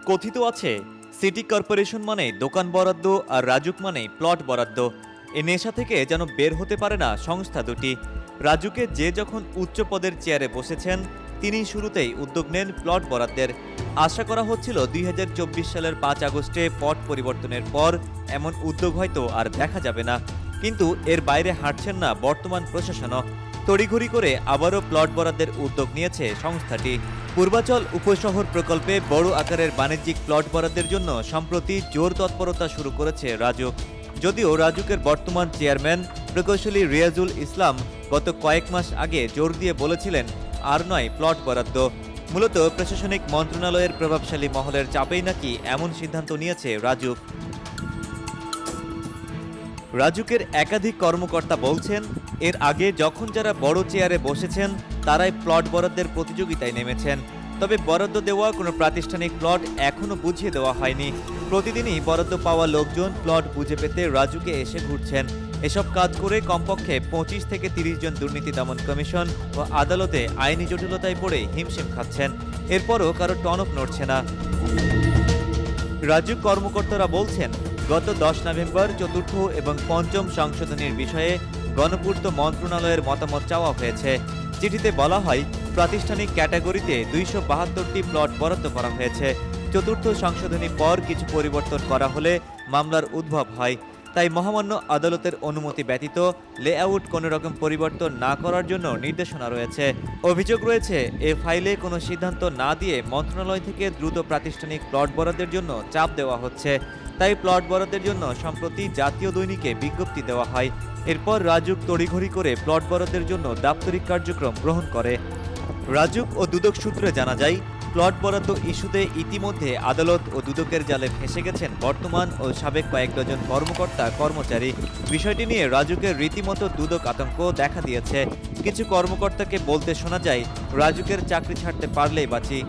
কথিত আছে city corporation মানে দোকান বরাদ্দ আর রাজুক মানে প্লট বরাদ্দ। এ নেশা থেকে যেন বের হতে পারে না সংস্থা দুটি। রাজুকে যে যখন উচ্চ পদের চেয়ারে বসেছেন তিনি শুরুতেই উদ্যোগ নেন প্লট বরাদ্দের। আশা করা হচ্ছিল ২০২৪ সালের ৫ আগস্টে পট পরিবর্তনের পর এমন উদ্যোগ হয়তো আর দেখা যাবে না, কিন্তু এর বাইরে হাঁটছেন না বর্তমান প্রশাসনও। তড়িঘড়ি করে আবারও প্লট বরাদ্দের উদ্যোগ নিয়েছে সংস্থাটি। পূর্বাচল উপশহর প্রকল্পে বড় আকারের বাণিজ্যিক প্লট বরাদ্দের জন্য সম্প্রতি জোর তৎপরতা শুরু করেছে রাজুক। যদিও রাজুকের বর্তমান চেয়ারম্যান প্রকৌশলী রিয়াজুল ইসলাম গত কয়েক মাস আগে জোর দিয়ে বলেছিলেন আর নয় প্লট বরাদ্দ। মূলত প্রশাসনিক মন্ত্রণালয়ের প্রভাবশালী মহলের চাপেই নাকি এমন সিদ্ধান্ত নিয়েছে রাজুক। রাজুকের একাধিক কর্মকর্তা বলছেন, এর আগে যখন যারা বড় চেয়ারে বসেছেন তারাই প্লট বরাদ্দের প্রতিযোগিতায় নেমেছেন। তবে বরাদ্দ দেওয়া কোনো প্রাতিষ্ঠানিক প্লট এখনও বুঝিয়ে দেওয়া হয়নি। প্রতিদিনই বরাদ্দ পাওয়া লোকজন প্লট বুঝে পেতে রাজুকে এসে ঘুরছেন। এসব কাজ করে কমপক্ষে ২৫ থেকে ৩০ জন দুর্নীতি দমন কমিশন ও আদালতে আইনি জটিলতায় পড়ে হিমশিম খাচ্ছেন। এরপরও কারো টনক নড়ছে না। রাজুক কর্মকর্তারা বলছেন, গত ১০ নভেম্বর চতুর্থ এবং পঞ্চম সংশোধনীর বিষয়ে গণপূর্ত মন্ত্রণালয়ের মতামত চাওয়া হয়েছে। চিঠিতে বলা হয়, প্রাতিষ্ঠানিক ক্যাটাগরিতে ২৭২টি প্লট বরাদ্দ করা হয়েছে। চতুর্থ সংশোধনীর পর কিছু পরিবর্তন করা হলে মামলার উদ্ভব হয়। তাই মহামান্য আদালতের অনুমতি ব্যতীত লেআউট কোনো রকম পরিবর্তন না করার জন্য নির্দেশনা রয়েছে। অভিযোগ রয়েছে, এ ফাইলে কোনো সিদ্ধান্ত না দিয়ে মন্ত্রণালয় থেকে দ্রুত প্রাতিষ্ঠানিক প্লট বরাদ্দের জন্য চাপ দেওয়া হচ্ছে। তাই প্লট বরাদ্দের জন্য সম্প্রতি জাতীয় দৈনিকে বিজ্ঞপ্তি দেওয়া হয়। এরপর রাজুক তড়িঘড়ি করে প্লট বরাদ্দের জন্য দাপ্তরিক কার্যক্রম গ্রহণ করে। রাজুক ও দুদক সূত্রে জানা যায়, প্লট বরাদ্দ ইস্যুতে ইতিমধ্যে আদালত ও দুদকের জালে ফেঁসে গেছেন বর্তমান ও সাবেক কয়েক ডজন কর্মকর্তা কর্মচারী। বিষয়টি নিয়ে রাজুকের রীতিমতো দুদক আতঙ্ক দেখা দিয়েছে। কিছু কর্মকর্তাকে বলতে শোনা যায়, রাজুকের চাকরি ছাড়তে পারলেই বাঁচি।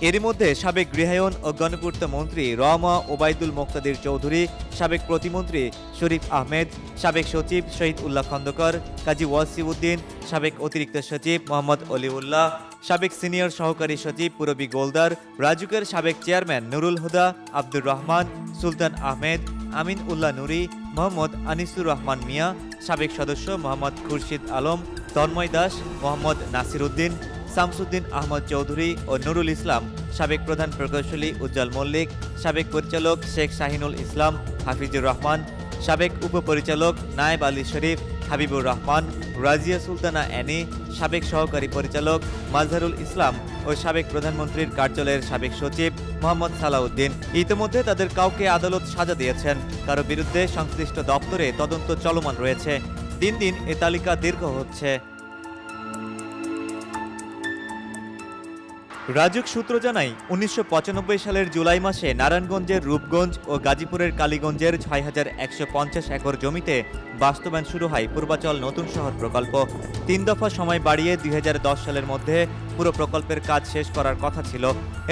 এরই মধ্যে সাবেক গৃহায়ন ও গণপূর্ত মন্ত্রী রমা ওবায়দুল মোক্তাদির চৌধুরী, সাবেক প্রতিমন্ত্রী শরীফ আহমেদ, সাবেক সচিব শহীদ উল্লাহ খন্দকার, কাজী ওয়াসিউদ্দিন, সাবেক অতিরিক্ত সচিব মোহাম্মদ অলিউল্লাহ, সাবেক সিনিয়র সহকারী সচিব পুরবী গোলদার, রাজুকের সাবেক চেয়ারম্যান নুরুল হুদা, আব্দুর রহমান, সুলতান আহমেদ, আমিন উল্লাহ নুরি, মোহাম্মদ আনিসুর রহমান মিয়া, সাবেক সদস্য মোহাম্মদ খুরশিদ আলম, তন্ময় দাস, মোহাম্মদ নাসির উদ্দিন, শামসুদ্দিন আহমদ চৌধুরী ও নুরুল ইসলাম, সাবেক প্রধান প্রকৌশলী উজ্জ্বল মল্লিক, সাবেক পরিচালক শেখ শাহিনুল ইসলাম, হাফিজুর রহমান, সাবেক উপপরিচালক নায়েব আলী শরীফ, হাবিবুর রহমান, রাজিয়া সুলতানা অ্যানি, সাবেক সহকারী পরিচালক মাজহারুল ইসলাম ও সাবেক প্রধানমন্ত্রীর কার্যালয়ের সাবেক সচিব মোহাম্মদ সালাউদ্দিন। ইতিমধ্যে তাদের কাউকে আদালত সাজা দিয়েছেন, কারো বিরুদ্ধে সংশ্লিষ্ট দপ্তরে তদন্ত চলমান রয়েছে। দিন দিন এ তালিকা দীর্ঘ হচ্ছে। রাজুক সূত্র জানায়, ১৯৯৫ সালের জুলাই মাসে নারায়ণগঞ্জের রূপগঞ্জ ও গাজীপুরের কালীগঞ্জের ৬,১৫০ একর জমিতে বাস্তবায়ন শুরু হয় পূর্বাচল নতুন শহর প্রকল্প। ৩ দফা সময় বাড়িয়ে ২০১০ সালের মধ্যে পুরো প্রকল্পের কাজ শেষ করার কথা ছিল।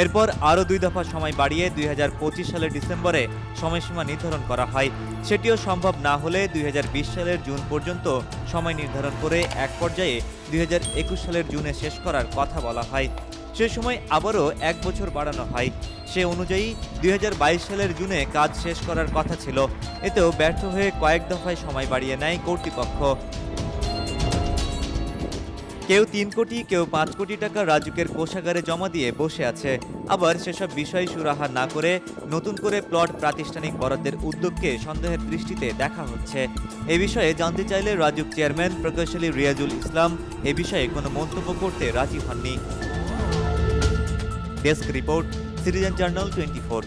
এরপর আরও ২ দফা সময় বাড়িয়ে ২০২৫ সালের ডিসেম্বরে সময়সীমা নির্ধারণ করা হয়। সেটিও সম্ভব না হলে ২০২০ সালের জুন পর্যন্ত সময় নির্ধারণ করে এক পর্যায়ে ২০২১ সালের জুনে শেষ করার কথা বলা হয়। সে সময় আবারও ১ বছর বাড়ানো হয়। সে অনুযায়ী ২০২২ সালের জুনে কাজ শেষ করার কথা ছিল। এতেও ব্যর্থ হয়ে কয়েক দফায় সময় বাড়িয়ে নেয় কর্তৃপক্ষ। কেউ ৩ কোটি, কেউ ৫ কোটি টাকা রাজুকের কোষাগারে জমা দিয়ে বসে আছে। আবার সেসব বিষয় সুরাহা না করে নতুন করে প্লট প্রাতিষ্ঠানিক বরাদ্দের উদ্যোগকে সন্দেহের দৃষ্টিতে দেখা হচ্ছে। এ বিষয়ে জানতে চাইলে রাজুক চেয়ারম্যান প্রকৌশলী রিয়াজুল ইসলাম এ বিষয়ে কোনো মন্তব্য করতে রাজি হননি। Desk report, citizen journal 24।